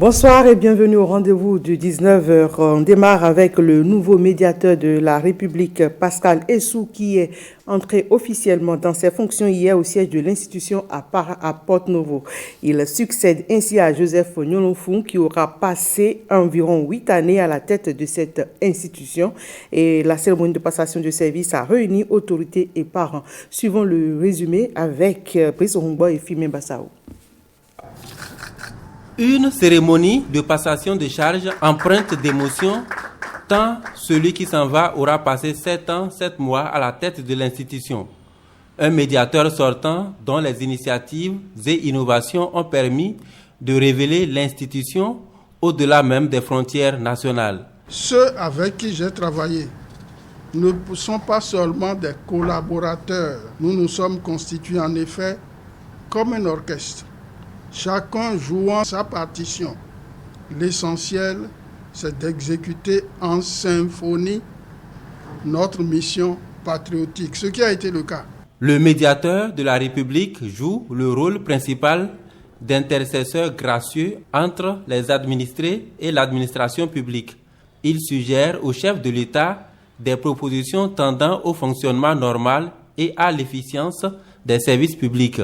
Bonsoir et bienvenue au rendez-vous du 19h. On démarre avec le nouveau médiateur de la République, Pascal Essou, qui est entré officiellement dans ses fonctions hier au siège de l'institution à Porto-Novo. Il succède ainsi à Joseph Nyolonfou, qui aura passé environ 8 années à la tête de cette institution. Et la cérémonie de passation de service a réuni autorités et parents. Suivons le résumé avec Brice Orungbo et Fimé Bassao. Une cérémonie de passation de charge empreinte d'émotion, tant celui qui s'en va aura passé 7 ans, 7 mois à la tête de l'institution. Un médiateur sortant dont les initiatives et innovations ont permis de révéler l'institution au-delà même des frontières nationales. Ceux avec qui j'ai travaillé ne sont pas seulement des collaborateurs. Nous nous sommes constitués en effet comme un orchestre, chacun jouant sa partition. L'essentiel, c'est d'exécuter en symphonie notre mission patriotique, ce qui a été le cas. Le médiateur de la République joue le rôle principal d'intercesseur gracieux entre les administrés et l'administration publique. Il suggère au chef de l'État des propositions tendant au fonctionnement normal et à l'efficience des services publics.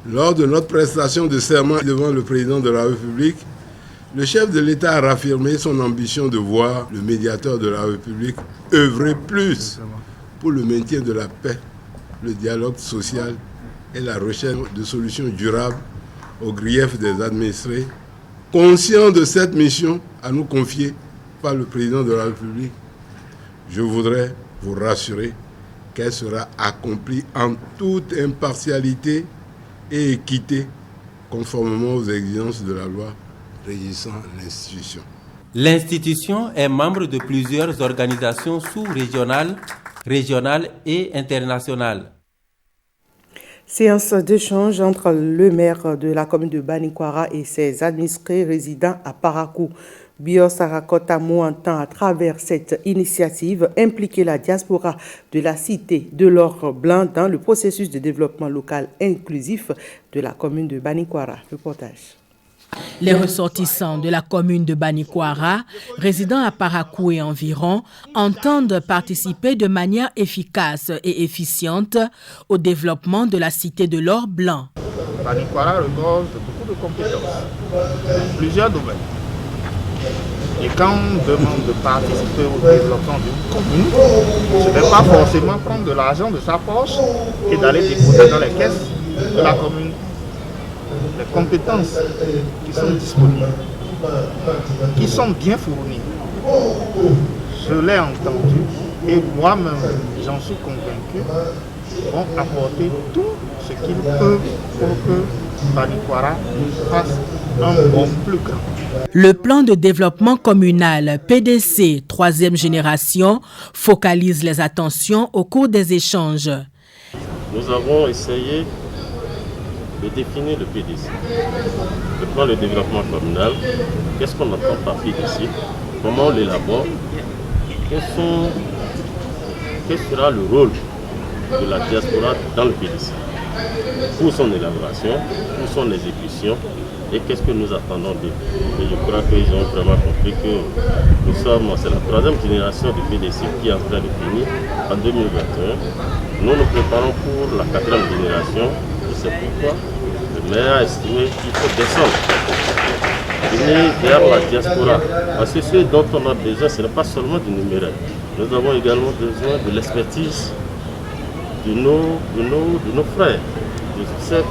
Lors de notre prestation de serment devant le président de la République, le chef de l'État a raffirmé son ambition de voir le médiateur de la République œuvrer plus pour le maintien de la paix, le dialogue social et la recherche de solutions durables aux griefs des administrés. Conscient de cette mission à nous confier par le président de la République, je voudrais vous rassurer qu'elle sera accomplie en toute impartialité et équité, conformément aux exigences de la loi régissant l'institution. L'institution est membre de plusieurs organisations sous-régionales, régionales et internationales. Séance d'échange entre le maire de la commune de Banikwara et ses administrés résidant à Parakou. Bio Sarakotamou entend à travers cette initiative impliquer la diaspora de la cité de l'or blanc dans le processus de développement local inclusif de la commune de Banikwara. Reportage. Les ressortissants de la commune de Banikwara, résidant à Parakou et environ, entendent participer de manière efficace et efficiente au développement de la cité de l'or blanc. Banikwara regorge de beaucoup de compétences, plusieurs domaines. Et quand on demande de participer au développement d'une commune, ce n'est pas forcément prendre de l'argent de sa poche et d'aller déposer dans les caisses de la commune. Les compétences qui sont disponibles, qui sont bien fournies, je l'ai entendu et moi-même, j'en suis convaincu, vont apporter tout ce qu'ils peuvent pour que Banikwara fasse un bon plus grand. Le plan de développement communal PDC 3e génération focalise les attentions au cours des échanges. Nous avons essayé de définir le PDC, le plan de développement communal. Qu'est-ce qu'on entend par PDC? Comment on l'élabore? Quel sera le rôle de la diaspora dans le PDC? Pour son élaboration, pour son exécution, et qu'est-ce que nous attendons d'eux? Et je crois qu'ils ont vraiment compris que c'est la 3e génération du PDC qui est en train de finir en 2021. Nous nous préparons pour la 4e génération, et c'est pourquoi le maire a estimé qu'il faut descendre, venir vers la diaspora. Parce que ce dont on a besoin, ce n'est pas seulement du numéraire. Nous avons également besoin de l'expertise de nos frères, de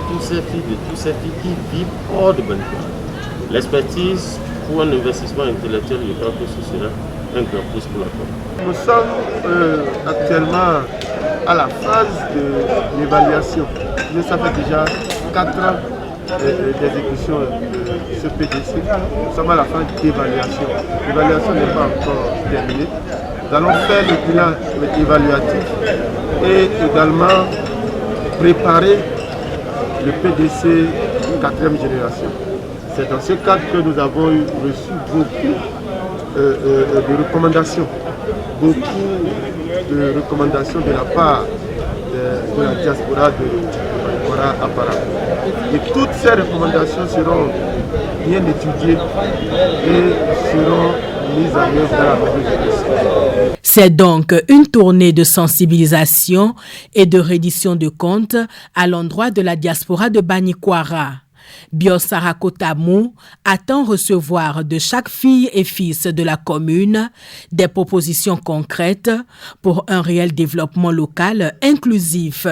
tous ces filles qui vivent hors de Banikwara. L'expertise pour un investissement intellectuel, je crois que ce sera un grand plus pour la commune. Nous sommes actuellement à la phase de l'évaluation. Mais ça fait déjà 4 ans d'exécution de ce PDC. Nous sommes à la phase d'évaluation. L'évaluation n'est pas encore terminée. Nous allons faire le bilan évaluatif et également préparer le PDC 4e génération. C'est dans ce cadre que nous avons reçu beaucoup de recommandations. Beaucoup de recommandations de la part de la diaspora de Banikwara à Parakou. Et toutes ces recommandations seront bien étudiées et seront mises en œuvre dans la revue. C'est donc une tournée de sensibilisation et de reddition de comptes à l'endroit de la diaspora de Banikwara. Biosara Kotamou attend recevoir de chaque fille et fils de la commune des propositions concrètes pour un réel développement local inclusif.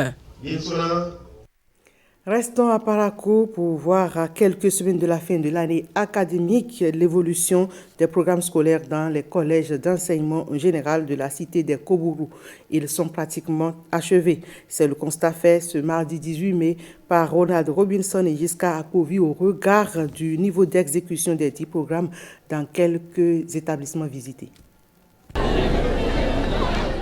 Restons à Parakou pour voir à quelques semaines de la fin de l'année académique l'évolution des programmes scolaires dans les collèges d'enseignement général de la cité des Kobourou. Ils sont pratiquement achevés. C'est le constat fait ce mardi 18 mai par Ronald Robinson et Jiska Akovi au regard du niveau d'exécution des 10 programmes dans quelques établissements visités.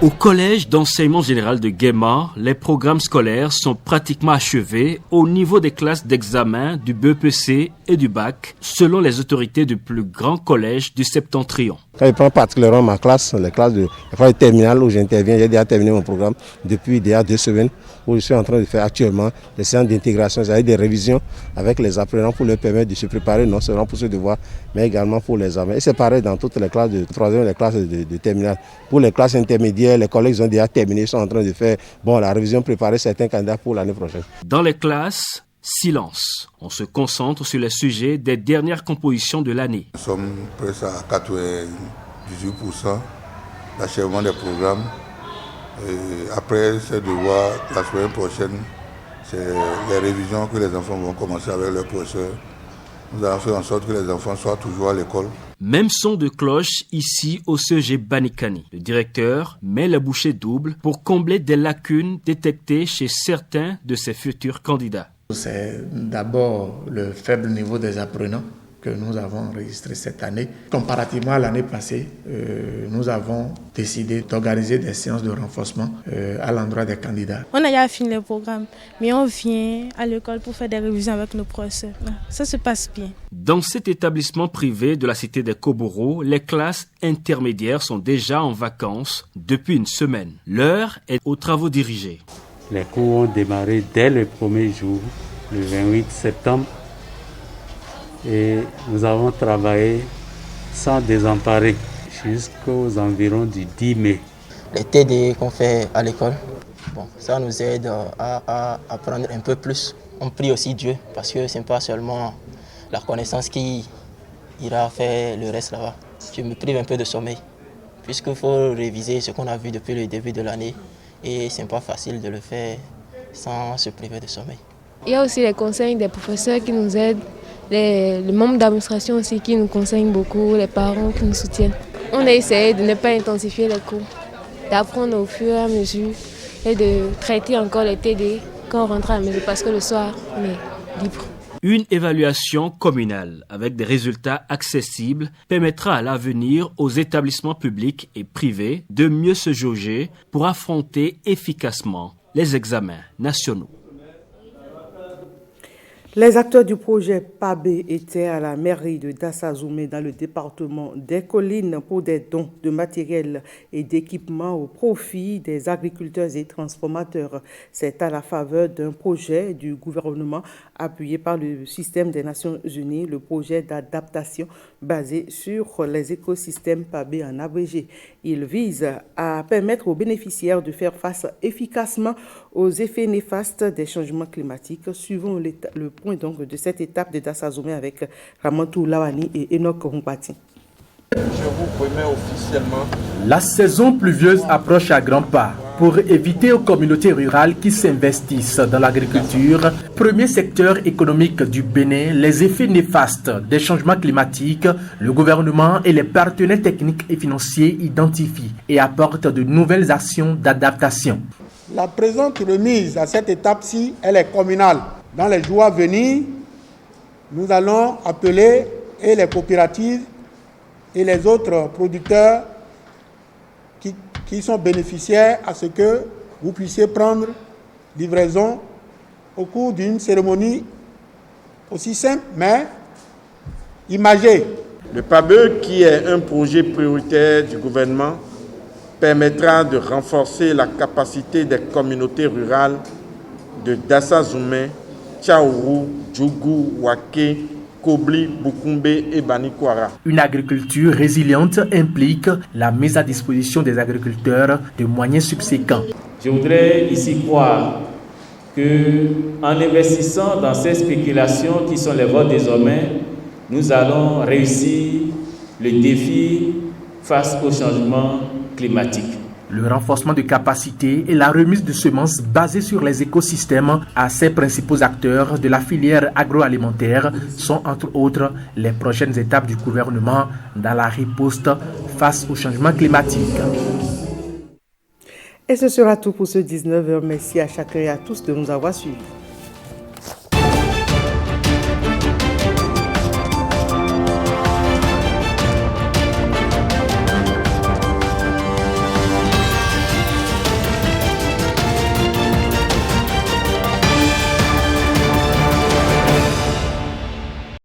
Au collège d'enseignement général de Guéma, les programmes scolaires sont pratiquement achevés au niveau des classes d'examen du BEPC et du bac, selon les autorités du plus grand collège du Septentrion. Quand je prends particulièrement ma classe, les classes de terminale où j'interviens, j'ai déjà terminé mon programme depuis déjà 2 semaines, où je suis en train de faire actuellement des séances d'intégration, c'est-à-dire des révisions avec les apprenants pour leur permettre de se préparer non seulement pour ce devoir, mais également pour les examens. Et c'est pareil dans toutes les classes de 3e et les classes de terminale. Pour les classes intermédiaires, les collègues ont déjà terminé, ils sont en train de faire la révision, préparer certains candidats pour l'année prochaine. Dans les classes, silence. On se concentre sur les sujets des dernières compositions de l'année. Nous sommes presque à 98% d'achèvement des programmes. Et après ces devoirs, la semaine prochaine, c'est les révisions que les enfants vont commencer avec leurs professeurs. Nous allons faire en sorte que les enfants soient toujours à l'école. Même son de cloche ici au CEG Banikani. Le directeur met la bouchée double pour combler des lacunes détectées chez certains de ses futurs candidats. C'est d'abord le faible niveau des apprenants que nous avons enregistré cette année. Comparativement à l'année passée, nous avons décidé d'organiser des séances de renforcement à l'endroit des candidats. On a déjà fini le programme, mais on vient à l'école pour faire des révisions avec nos professeurs. Ça se passe bien. Dans cet établissement privé de la cité des Kobourou, les classes intermédiaires sont déjà en vacances depuis une semaine. L'heure est aux travaux dirigés. Les cours ont démarré dès le premier jour, le 28 septembre. Et nous avons travaillé sans désemparer jusqu'aux environs du 10 mai. Les TD qu'on fait à l'école, ça nous aide à apprendre un peu plus. On prie aussi Dieu parce que ce n'est pas seulement la connaissance qui ira faire le reste là-bas. Je me prive un peu de sommeil puisqu'il faut réviser ce qu'on a vu depuis le début de l'année et ce n'est pas facile de le faire sans se priver de sommeil. Il y a aussi les conseils des professeurs qui nous aident. Les membres d'administration aussi qui nous conseillent beaucoup, les parents qui nous soutiennent. On a essayé de ne pas intensifier les cours, d'apprendre au fur et à mesure et de traiter encore les TD quand on rentre à la maison parce que le soir, on est libre. Une évaluation communale avec des résultats accessibles permettra à l'avenir aux établissements publics et privés de mieux se jauger pour affronter efficacement les examens nationaux. Les acteurs du projet PAB étaient à la mairie de Dassazoumé dans le département des Collines pour des dons de matériel et d'équipements au profit des agriculteurs et transformateurs. C'est à la faveur d'un projet du gouvernement appuyé par le système des Nations Unies, le projet d'adaptation basé sur les écosystèmes PAB en abrégé. Il vise à permettre aux bénéficiaires de faire face efficacement aux effets néfastes des changements climatiques. Suivons le point donc de cette étape de Dassazoumé avec Ramantou Lawani et Enoch Humpati. Je vous promets officiellement. La saison pluvieuse approche à grands pas. Pour éviter aux communautés rurales qui s'investissent dans l'agriculture, premier secteur économique du Bénin, les effets néfastes des changements climatiques, le gouvernement et les partenaires techniques et financiers identifient et apportent de nouvelles actions d'adaptation. La présente remise à cette étape-ci, elle est communale. Dans les jours à venir, nous allons appeler et les coopératives et les autres producteurs qui sont bénéficiaires à ce que vous puissiez prendre livraison au cours d'une cérémonie aussi simple mais imagée. Le PABE, qui est un projet prioritaire du gouvernement, permettra de renforcer la capacité des communautés rurales de Dassazoumé Tchaourou, Djougou, Wake, Kobli, Bukumbe et Banikwara. Une agriculture résiliente implique la mise à disposition des agriculteurs de moyens subséquents. Je voudrais ici croire qu'en investissant dans ces spéculations qui sont les vôtres désormais, nous allons réussir le défi face au changement climatique. Le renforcement de capacités et la remise de semences basées sur les écosystèmes à ces principaux acteurs de la filière agroalimentaire sont entre autres les prochaines étapes du gouvernement dans la riposte face au changement climatique. Et ce sera tout pour ce 19h. Merci à chacun et à tous de nous avoir suivis.